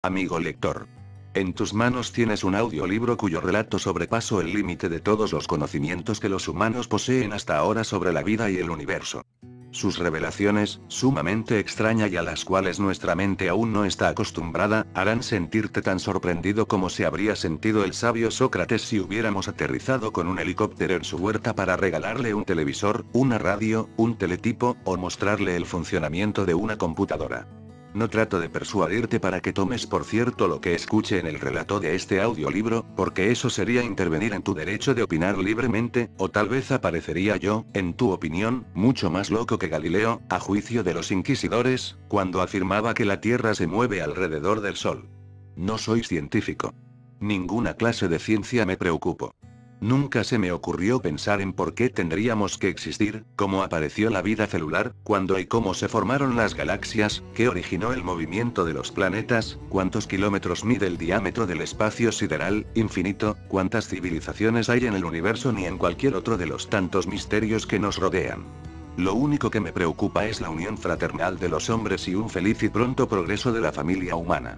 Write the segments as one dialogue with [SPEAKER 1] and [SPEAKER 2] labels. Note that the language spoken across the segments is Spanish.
[SPEAKER 1] Amigo lector. En tus manos tienes un audiolibro cuyo relato sobrepasó el límite de todos los conocimientos que los humanos poseen hasta ahora sobre la vida y el universo. Sus revelaciones, sumamente extrañas y a las cuales nuestra mente aún no está acostumbrada, harán sentirte tan sorprendido como se habría sentido el sabio Sócrates si hubiéramos aterrizado con un helicóptero en su huerta para regalarle un televisor, una radio, un teletipo, o mostrarle el funcionamiento de una computadora. No trato de persuadirte para que tomes por cierto lo que escuche en el relato de este audiolibro, porque eso sería intervenir en tu derecho de opinar libremente, o tal vez aparecería yo, en tu opinión, mucho más loco que Galileo, a juicio de los inquisidores, cuando afirmaba que la Tierra se mueve alrededor del Sol. No soy científico. Ninguna clase de ciencia me preocupo. Nunca se me ocurrió pensar en por qué tendríamos que existir, cómo apareció la vida celular, cuándo y cómo se formaron las galaxias, qué originó el movimiento de los planetas, cuántos kilómetros mide el diámetro del espacio sideral, infinito, cuántas civilizaciones hay en el universo ni en cualquier otro de los tantos misterios que nos rodean. Lo único que me preocupa es la unión fraternal de los hombres y un feliz y pronto progreso de la familia humana.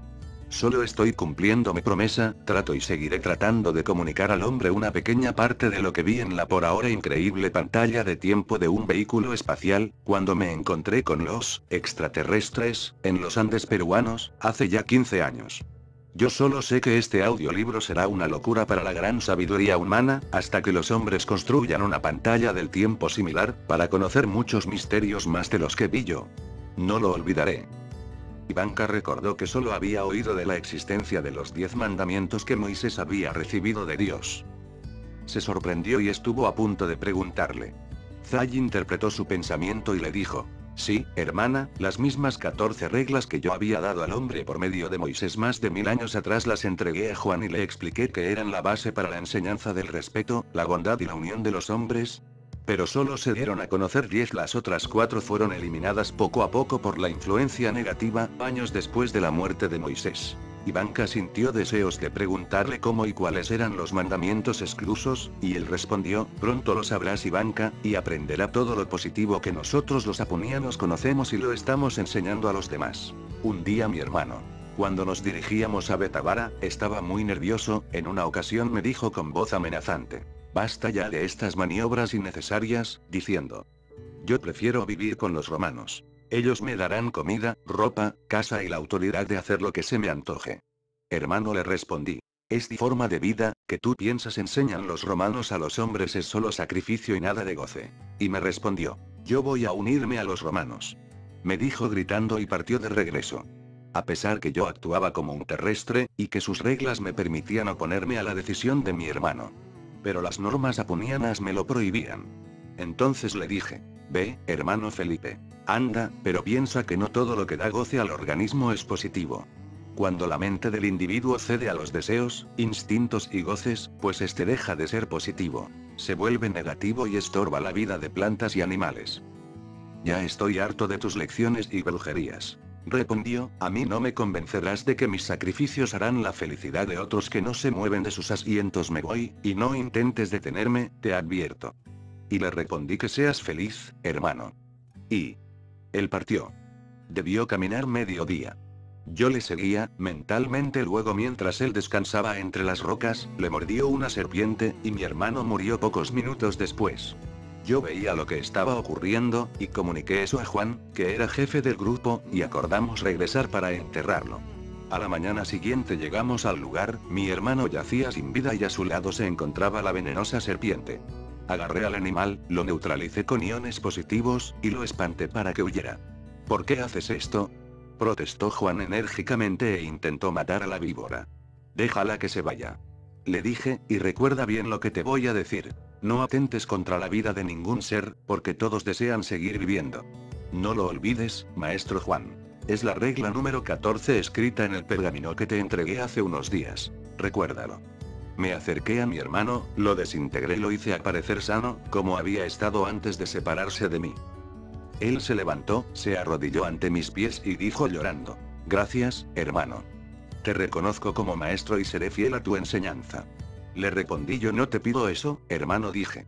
[SPEAKER 1] Solo estoy cumpliendo mi promesa, trato y seguiré tratando de comunicar al hombre una pequeña parte de lo que vi en la por ahora increíble pantalla de tiempo de un vehículo espacial, cuando me encontré con los extraterrestres, en los Andes peruanos, hace ya 15 años. Yo solo sé que este audiolibro será una locura para la gran sabiduría humana, hasta que los hombres construyan una pantalla del tiempo similar, para conocer muchos misterios más de los que vi yo. No lo olvidaré. Ivanka recordó que solo había oído de la existencia de los 10 mandamientos que Moisés había recibido de Dios. Se sorprendió y estuvo a punto de preguntarle. Zay interpretó su pensamiento y le dijo: sí, hermana, las mismas 14 reglas que yo había dado al hombre por medio de Moisés más de 1000 años atrás las entregué a Juan y le expliqué que eran la base para la enseñanza del respeto, la bondad y la unión de los hombres. Pero solo se dieron a conocer 10, las otras 4 fueron eliminadas poco a poco por la influencia negativa, años después de la muerte de Moisés. Ivanka sintió deseos de preguntarle cómo y cuáles eran los mandamientos exclusos, y él respondió: pronto lo sabrás, Ivanka, y aprenderá todo lo positivo que nosotros los apunianos conocemos y lo estamos enseñando a los demás. Un día mi hermano, cuando nos dirigíamos a Betavara, estaba muy nervioso, en una ocasión me dijo con voz amenazante: basta ya de estas maniobras innecesarias, diciendo: yo prefiero vivir con los romanos. Ellos me darán comida, ropa, casa y la autoridad de hacer lo que se me antoje. Hermano, le respondí. Es de forma de vida, que tú piensas enseñan los romanos a los hombres es solo sacrificio y nada de goce. Y me respondió: yo voy a unirme a los romanos. Me dijo gritando y partió de regreso. A pesar que yo actuaba como un terrestre, y que sus reglas me permitían oponerme a la decisión de mi hermano. Pero las normas apunianas me lo prohibían. Entonces le dije: ve, hermano Felipe. Anda, pero piensa que no todo lo que da goce al organismo es positivo. Cuando la mente del individuo cede a los deseos, instintos y goces, pues este deja de ser positivo. Se vuelve negativo y estorba la vida de plantas y animales. Ya estoy harto de tus lecciones y brujerías. Respondió: a mí no me convencerás de que mis sacrificios harán la felicidad de otros que no se mueven de sus asientos. Me voy, y no intentes detenerme, te advierto. Y le respondí: que seas feliz, hermano. Y él partió. Debió caminar medio día. Yo le seguía, mentalmente. Luego, mientras él descansaba entre las rocas, le mordió una serpiente, y mi hermano murió pocos minutos después. Yo veía lo que estaba ocurriendo, y comuniqué eso a Juan, que era jefe del grupo, y acordamos regresar para enterrarlo. A la mañana siguiente llegamos al lugar, mi hermano yacía sin vida y a su lado se encontraba la venenosa serpiente. Agarré al animal, lo neutralicé con iones positivos, y lo espanté para que huyera. ¿Por qué haces esto?, protestó Juan enérgicamente e intentó matar a la víbora. Déjala que se vaya. Le dije, y recuerda bien lo que te voy a decir. No atentes contra la vida de ningún ser, porque todos desean seguir viviendo. No lo olvides, maestro Juan. Es la regla número 14 escrita en el pergamino que te entregué hace unos días. Recuérdalo. Me acerqué a mi hermano, lo desintegré, lo hice aparecer sano, como había estado antes de separarse de mí. Él se levantó, se arrodilló ante mis pies y dijo llorando: gracias, hermano. Te reconozco como maestro y seré fiel a tu enseñanza. Le respondí: yo no te pido eso, hermano, dije.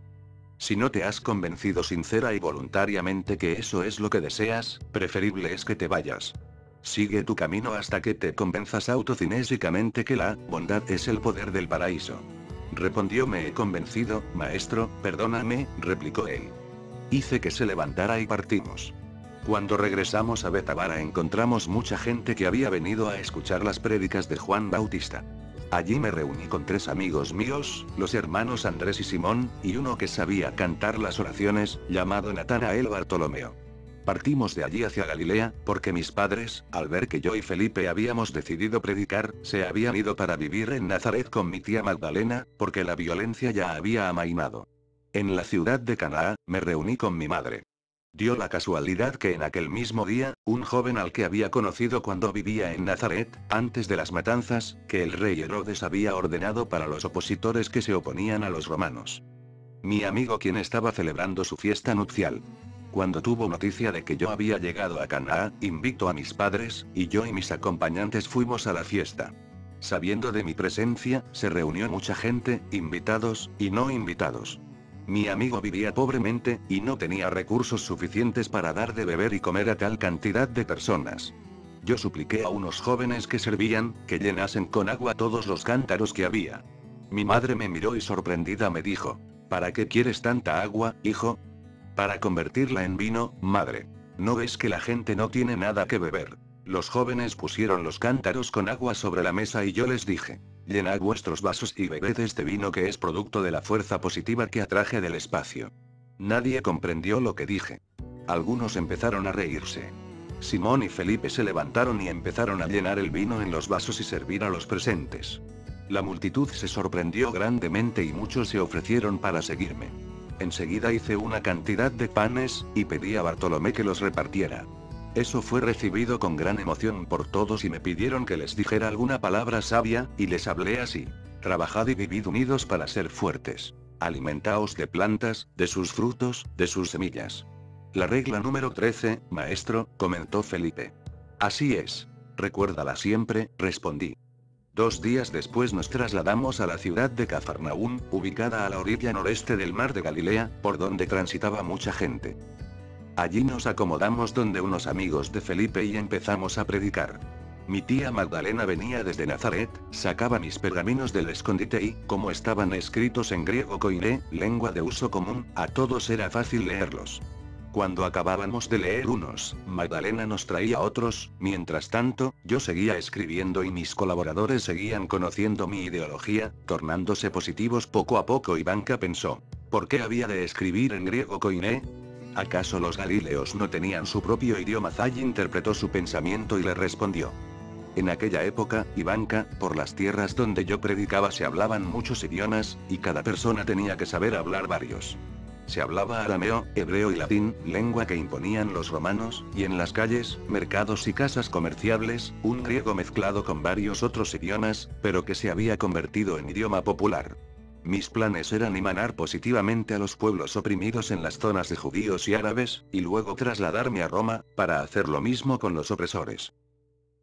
[SPEAKER 1] Si no te has convencido sincera y voluntariamente que eso es lo que deseas, preferible es que te vayas. Sigue tu camino hasta que te convenzas autocinésicamente que la bondad es el poder del paraíso. Respondió: me he convencido, maestro, perdóname, replicó él. Hice que se levantara y partimos. Cuando regresamos a Betavara encontramos mucha gente que había venido a escuchar las prédicas de Juan Bautista. Allí me reuní con 3 amigos míos, los hermanos Andrés y Simón, y uno que sabía cantar las oraciones, llamado Natanael Bartolomeo. Partimos de allí hacia Galilea, porque mis padres, al ver que yo y Felipe habíamos decidido predicar, se habían ido para vivir en Nazaret con mi tía Magdalena, porque la violencia ya había amainado. En la ciudad de Canaá, me reuní con mi madre. Dio la casualidad que en aquel mismo día, un joven al que había conocido cuando vivía en Nazaret, antes de las matanzas, que el rey Herodes había ordenado para los opositores que se oponían a los romanos. Mi amigo, quien estaba celebrando su fiesta nupcial. Cuando tuvo noticia de que yo había llegado a Canaá, invitó a mis padres, y yo y mis acompañantes fuimos a la fiesta. Sabiendo de mi presencia, se reunió mucha gente, invitados, y no invitados. Mi amigo vivía pobremente, y no tenía recursos suficientes para dar de beber y comer a tal cantidad de personas. Yo supliqué a unos jóvenes que servían, que llenasen con agua todos los cántaros que había. Mi madre me miró y sorprendida me dijo: ¿para qué quieres tanta agua, hijo? Para convertirla en vino, madre. ¿No ves que la gente no tiene nada que beber? Los jóvenes pusieron los cántaros con agua sobre la mesa y yo les dije: llenad vuestros vasos y bebed este vino que es producto de la fuerza positiva que atraje del espacio. Nadie comprendió lo que dije. Algunos empezaron a reírse. Simón y Felipe se levantaron y empezaron a llenar el vino en los vasos y servir a los presentes. La multitud se sorprendió grandemente y muchos se ofrecieron para seguirme. Enseguida hice una cantidad de panes, y pedí a Bartolomé que los repartiera. Eso fue recibido con gran emoción por todos y me pidieron que les dijera alguna palabra sabia, y les hablé así: trabajad y vivid unidos para ser fuertes. Alimentaos de plantas, de sus frutos, de sus semillas. La regla número 13, maestro, comentó Felipe. Así es. Recuérdala siempre, respondí. 2 días después nos trasladamos a la ciudad de Cafarnaún, ubicada a la orilla noreste del mar de Galilea, por donde transitaba mucha gente. Allí nos acomodamos donde unos amigos de Felipe y empezamos a predicar. Mi tía Magdalena venía desde Nazaret, sacaba mis pergaminos del escondite y, como estaban escritos en griego koiné, lengua de uso común, a todos era fácil leerlos. Cuando acabábamos de leer unos, Magdalena nos traía otros, mientras tanto, yo seguía escribiendo y mis colaboradores seguían conociendo mi ideología, tornándose positivos poco a poco. Ivanka pensó: ¿por qué había de escribir en griego koiné? ¿Acaso los galileos no tenían su propio idioma? Zay interpretó su pensamiento y le respondió: en aquella época, Ivanka, por las tierras donde yo predicaba se hablaban muchos idiomas, y cada persona tenía que saber hablar varios. Se hablaba arameo, hebreo y latín, lengua que imponían los romanos, y en las calles, mercados y casas comerciables, un griego mezclado con varios otros idiomas, pero que se había convertido en idioma popular. Mis planes eran emanar positivamente a los pueblos oprimidos en las zonas de judíos y árabes, y luego trasladarme a Roma, para hacer lo mismo con los opresores.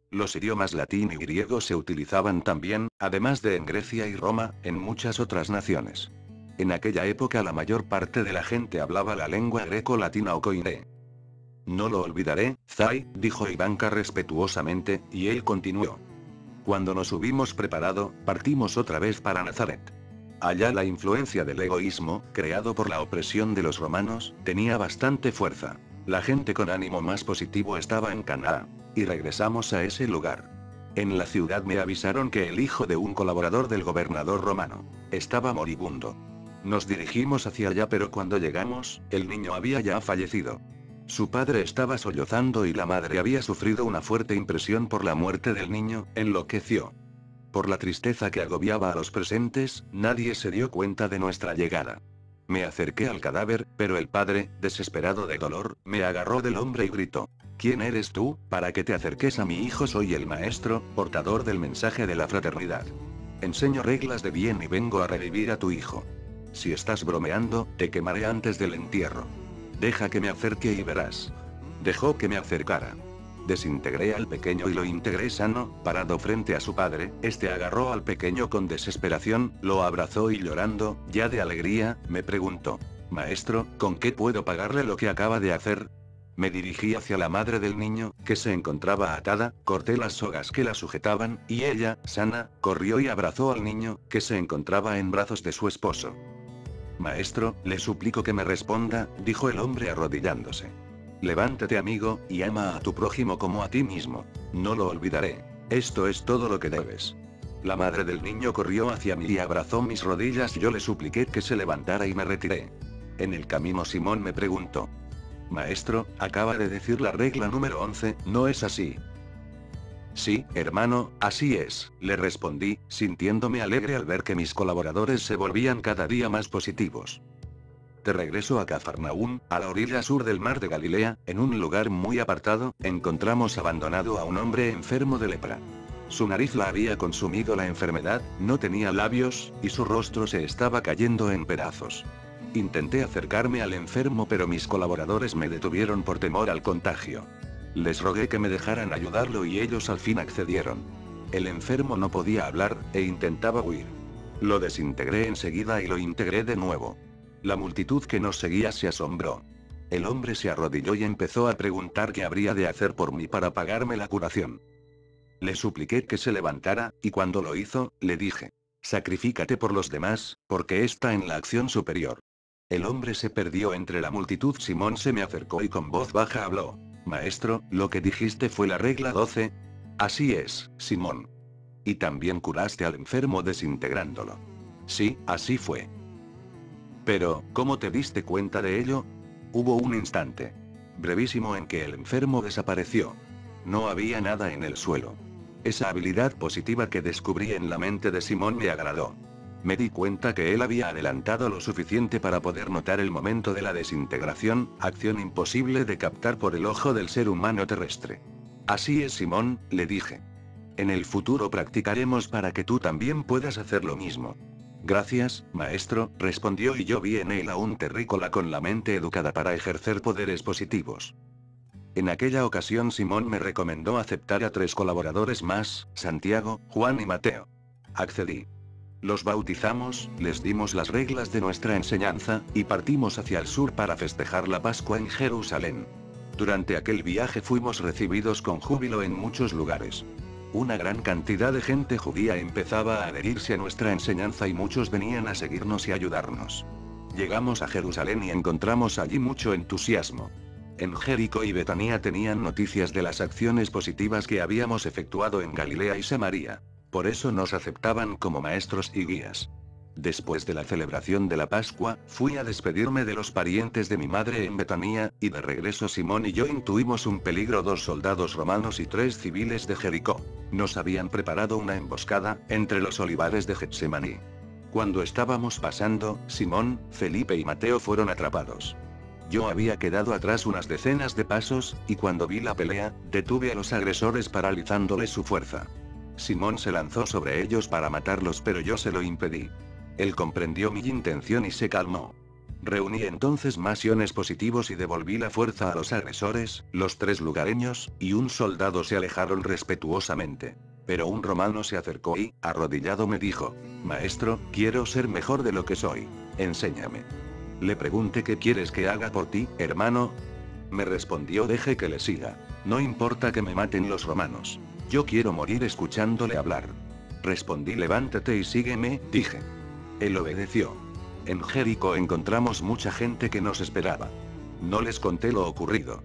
[SPEAKER 1] Los idiomas latín y griego se utilizaban también, además de en Grecia y Roma, en muchas otras naciones. En aquella época la mayor parte de la gente hablaba la lengua greco-latina o koiné. No lo olvidaré, Zay, dijo Ivanka respetuosamente, y él continuó. Cuando nos hubimos preparado, partimos otra vez para Nazaret. Allá la influencia del egoísmo, creado por la opresión de los romanos, tenía bastante fuerza. La gente con ánimo más positivo estaba en Canaá. Y regresamos a ese lugar. En la ciudad me avisaron que el hijo de un colaborador del gobernador romano estaba moribundo. Nos dirigimos hacia allá, pero cuando llegamos, el niño había ya fallecido. Su padre estaba sollozando y la madre había sufrido una fuerte impresión por la muerte del niño, enloqueció. Por la tristeza que agobiaba a los presentes, nadie se dio cuenta de nuestra llegada. Me acerqué al cadáver, pero el padre, desesperado de dolor, me agarró del hombro y gritó: ¿quién eres tú, para que te acerques a mi hijo? Soy el maestro, portador del mensaje de la fraternidad. Enseño reglas de bien y vengo a revivir a tu hijo. Si estás bromeando, te quemaré antes del entierro. Deja que me acerque y verás. Dejó que me acercara. Desintegré al pequeño y lo integré sano, parado frente a su padre. Este agarró al pequeño con desesperación, lo abrazó y llorando, ya de alegría, me preguntó: maestro, ¿con qué puedo pagarle lo que acaba de hacer? Me dirigí hacia la madre del niño, que se encontraba atada, corté las sogas que la sujetaban, y ella, sana, corrió y abrazó al niño, que se encontraba en brazos de su esposo. Maestro, le suplico que me responda, dijo el hombre arrodillándose. Levántate, amigo, y ama a tu prójimo como a ti mismo. No lo olvidaré. Esto es todo lo que debes. La madre del niño corrió hacia mí y abrazó mis rodillas. Yo le supliqué que se levantara y me retiré. En el camino Simón me preguntó. Maestro, acaba de decir la regla número 11, ¿no es así? Sí, hermano, así es, le respondí, sintiéndome alegre al ver que mis colaboradores se volvían cada día más positivos. De regreso a Cafarnaún, a la orilla sur del mar de Galilea, en un lugar muy apartado, encontramos abandonado a un hombre enfermo de lepra. Su nariz la había consumido la enfermedad, no tenía labios, y su rostro se estaba cayendo en pedazos. Intenté acercarme al enfermo, pero mis colaboradores me detuvieron por temor al contagio. Les rogué que me dejaran ayudarlo y ellos al fin accedieron. El enfermo no podía hablar, e intentaba huir. Lo desintegré enseguida y lo integré de nuevo. La multitud que nos seguía se asombró. El hombre se arrodilló y empezó a preguntar qué habría de hacer por mí para pagarme la curación. Le supliqué que se levantara, y cuando lo hizo, le dije: sacrifícate por los demás, porque está en la acción superior. El hombre se perdió entre la multitud. Simón se me acercó y con voz baja habló. Maestro, lo que dijiste fue la regla 12. Así es, Simón. Y también curaste al enfermo desintegrándolo. Sí, así fue. Pero, ¿cómo te diste cuenta de ello? Hubo un instante brevísimo en que el enfermo desapareció. No había nada en el suelo. Esa habilidad positiva que descubrí en la mente de Simón me agradó. Me di cuenta que él había adelantado lo suficiente para poder notar el momento de la desintegración, acción imposible de captar por el ojo del ser humano terrestre. Así es, Simón, le dije. En el futuro practicaremos para que tú también puedas hacer lo mismo. Gracias, maestro, respondió, y yo vi en él a un terrícola con la mente educada para ejercer poderes positivos. En aquella ocasión Simón me recomendó aceptar a 3 colaboradores más, Santiago, Juan y Mateo. Accedí. Los bautizamos, les dimos las reglas de nuestra enseñanza, y partimos hacia el sur para festejar la Pascua en Jerusalén. Durante aquel viaje fuimos recibidos con júbilo en muchos lugares. Una gran cantidad de gente judía empezaba a adherirse a nuestra enseñanza y muchos venían a seguirnos y ayudarnos. Llegamos a Jerusalén y encontramos allí mucho entusiasmo. En Jericó y Betania tenían noticias de las acciones positivas que habíamos efectuado en Galilea y Samaria. Por eso nos aceptaban como maestros y guías. Después de la celebración de la Pascua, fui a despedirme de los parientes de mi madre en Betania, y de regreso Simón y yo intuimos un peligro. 2 soldados romanos y 3 civiles de Jericó nos habían preparado una emboscada, entre los olivares de Getsemaní. Cuando estábamos pasando, Simón, Felipe y Mateo fueron atrapados. Yo había quedado atrás unas decenas de pasos, y cuando vi la pelea, detuve a los agresores paralizándoles su fuerza. Simón se lanzó sobre ellos para matarlos, pero yo se lo impedí. Él comprendió mi intención y se calmó. Reuní entonces más iones positivos y devolví la fuerza a los agresores. Los 3 lugareños y un soldado se alejaron respetuosamente. Pero un romano se acercó y, arrodillado, me dijo: Maestro, quiero ser mejor de lo que soy. Enséñame. Le pregunté: ¿qué quieres que haga por ti, hermano? Me respondió: deje que le siga. No importa que me maten los romanos. Yo quiero morir escuchándole hablar. Respondí: levántate y sígueme, dije. Él obedeció. En Jericó encontramos mucha gente que nos esperaba. No les conté lo ocurrido.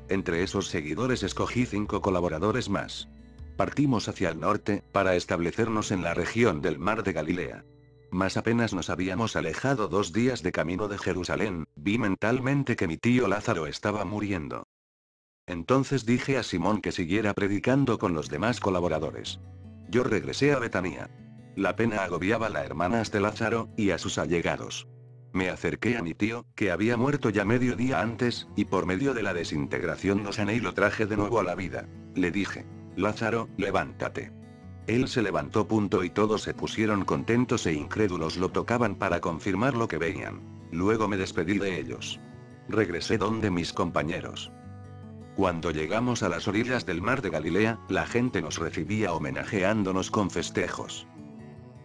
[SPEAKER 1] Entre esos seguidores escogí 5 colaboradores más. Partimos hacia el norte, para establecernos en la región del mar de Galilea. Mas apenas nos habíamos alejado 2 días de camino de Jerusalén, vi mentalmente que mi tío Lázaro estaba muriendo. Entonces dije a Simón que siguiera predicando con los demás colaboradores. Yo regresé a Betania. La pena agobiaba a la hermanas de Lázaro, y a sus allegados. Me acerqué a mi tío, que había muerto ya medio día antes, y por medio de la desintegración lo sané y lo traje de nuevo a la vida. Le dije: Lázaro, levántate. Él se levantó. Y todos se pusieron contentos e incrédulos lo tocaban para confirmar lo que veían. Luego me despedí de ellos. Regresé donde mis compañeros. Cuando llegamos a las orillas del mar de Galilea, la gente nos recibía homenajeándonos con festejos.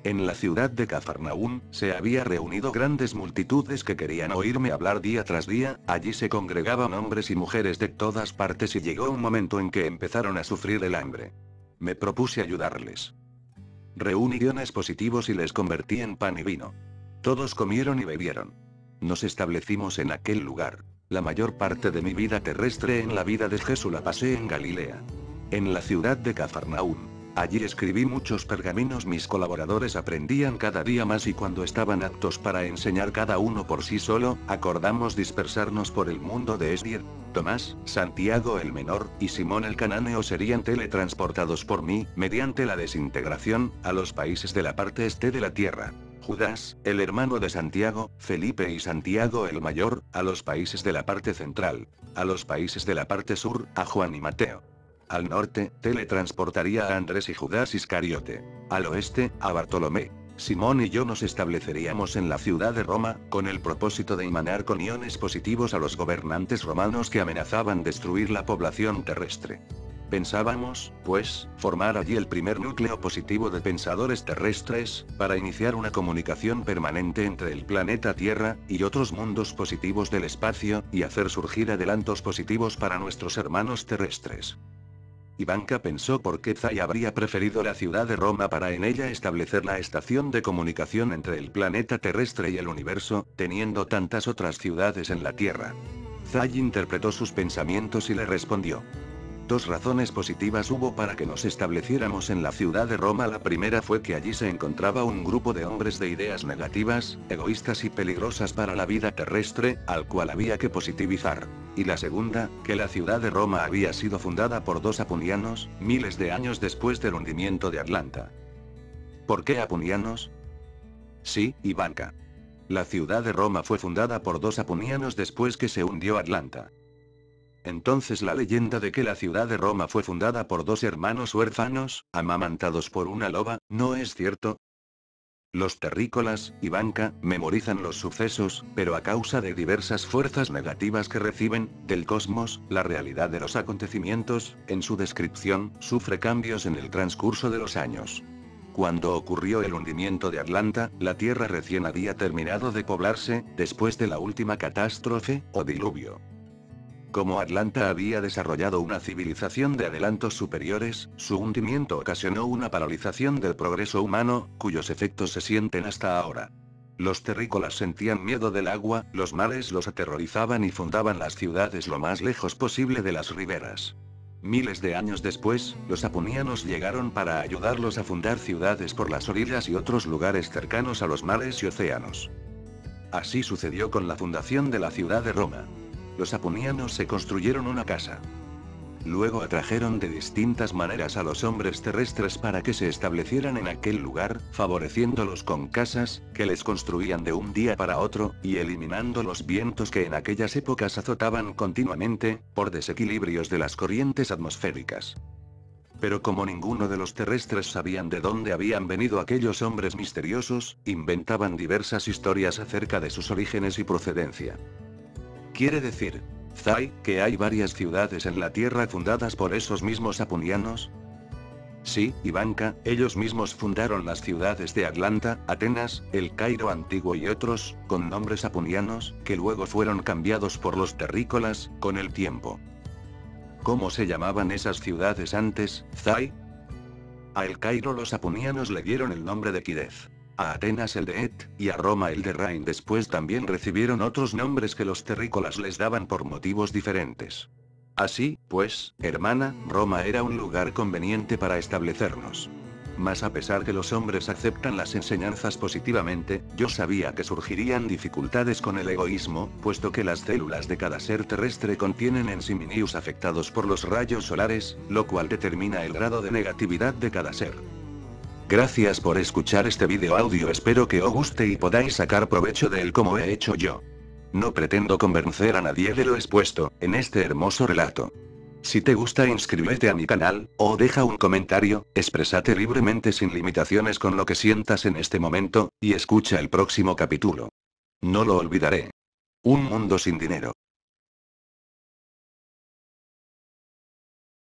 [SPEAKER 1] En la ciudad de Cafarnaún, se había reunido grandes multitudes que querían oírme hablar día tras día. Allí se congregaban hombres y mujeres de todas partes y llegó un momento en que empezaron a sufrir el hambre. Me propuse ayudarles. Reuní iones positivos y les convertí en pan y vino. Todos comieron y bebieron. Nos establecimos en aquel lugar. La mayor parte de mi vida terrestre en la vida de Jesús la pasé en Galilea. En la ciudad de Cafarnaún. Allí escribí muchos pergaminos, mis colaboradores aprendían cada día más y cuando estaban aptos para enseñar cada uno por sí solo, acordamos dispersarnos por el mundo de Esriel. Tomás, Santiago el menor, y Simón el cananeo serían teletransportados por mí, mediante la desintegración, a los países de la parte este de la tierra. Judas, el hermano de Santiago, Felipe y Santiago el mayor, a los países de la parte central. A los países de la parte sur, a Juan y Mateo. Al norte, teletransportaría a Andrés y Judas Iscariote. Al oeste, a Bartolomé. Simón y yo nos estableceríamos en la ciudad de Roma, con el propósito de emanar con iones positivos a los gobernantes romanos que amenazaban destruir la población terrestre. Pensábamos, pues, formar allí el primer núcleo positivo de pensadores terrestres, para iniciar una comunicación permanente entre el planeta Tierra, y otros mundos positivos del espacio, y hacer surgir adelantos positivos para nuestros hermanos terrestres. Ivanka pensó por qué Zay habría preferido la ciudad de Roma para en ella establecer la estación de comunicación entre el planeta terrestre y el universo, teniendo tantas otras ciudades en la Tierra. Zay interpretó sus pensamientos y le respondió. Dos razones positivas hubo para que nos estableciéramos en la ciudad de Roma. La primera fue que allí se encontraba un grupo de hombres de ideas negativas, egoístas y peligrosas para la vida terrestre, al cual había que positivizar. Y la segunda, que la ciudad de Roma había sido fundada por dos apunianos, miles de años después del hundimiento de Atlanta. ¿Por qué apunianos? Sí, Ivanka. La ciudad de Roma fue fundada por dos apunianos después que se hundió Atlanta. Entonces la leyenda de que la ciudad de Roma fue fundada por dos hermanos huérfanos, amamantados por una loba, ¿no es cierto? Los terrícolas, Ivanka, memorizan los sucesos, pero a causa de diversas fuerzas negativas que reciben, del cosmos, la realidad de los acontecimientos, en su descripción, sufre cambios en el transcurso de los años. Cuando ocurrió el hundimiento de Atlanta, la Tierra recién había terminado de poblarse, después de la última catástrofe, o diluvio. Como Atlanta había desarrollado una civilización de adelantos superiores, su hundimiento ocasionó una paralización del progreso humano, cuyos efectos se sienten hasta ahora. Los terrícolas sentían miedo del agua, los mares los aterrorizaban y fundaban las ciudades lo más lejos posible de las riberas. Miles de años después, los apunianos llegaron para ayudarlos a fundar ciudades por las orillas y otros lugares cercanos a los mares y océanos. Así sucedió con la fundación de la ciudad de Roma. Los apunianos se construyeron una casa. Luego atrajeron de distintas maneras a los hombres terrestres para que se establecieran en aquel lugar, favoreciéndolos con casas, que les construían de un día para otro, y eliminando los vientos que en aquellas épocas azotaban continuamente, por desequilibrios de las corrientes atmosféricas. Pero como ninguno de los terrestres sabían de dónde habían venido aquellos hombres misteriosos, inventaban diversas historias acerca de sus orígenes y procedencia. ¿Quiere decir, Zay, que hay varias ciudades en la Tierra fundadas por esos mismos apunianos? Sí, Ivanka, ellos mismos fundaron las ciudades de Atlanta, Atenas, el Cairo antiguo y otros, con nombres apunianos, que luego fueron cambiados por los terrícolas, con el tiempo. ¿Cómo se llamaban esas ciudades antes, Zay? A El Cairo los apunianos le dieron el nombre de Quidez. A Atenas el de Et, y a Roma el de Rain. Después también recibieron otros nombres que los terrícolas les daban por motivos diferentes. Así, pues, hermana, Roma era un lugar conveniente para establecernos. Mas a pesar que los hombres aceptan las enseñanzas positivamente, yo sabía que surgirían dificultades con el egoísmo, puesto que las células de cada ser terrestre contienen ensimios afectados por los rayos solares, lo cual determina el grado de negatividad de cada ser. Gracias por escuchar este video audio, espero que os guste y podáis sacar provecho de él como he hecho yo. No pretendo convencer a nadie de lo expuesto, en este hermoso relato. Si te gusta inscríbete a mi canal, o deja un comentario, exprésate libremente sin limitaciones con lo que sientas en este momento, y escucha el próximo capítulo. No lo olvidaré. Un mundo sin dinero.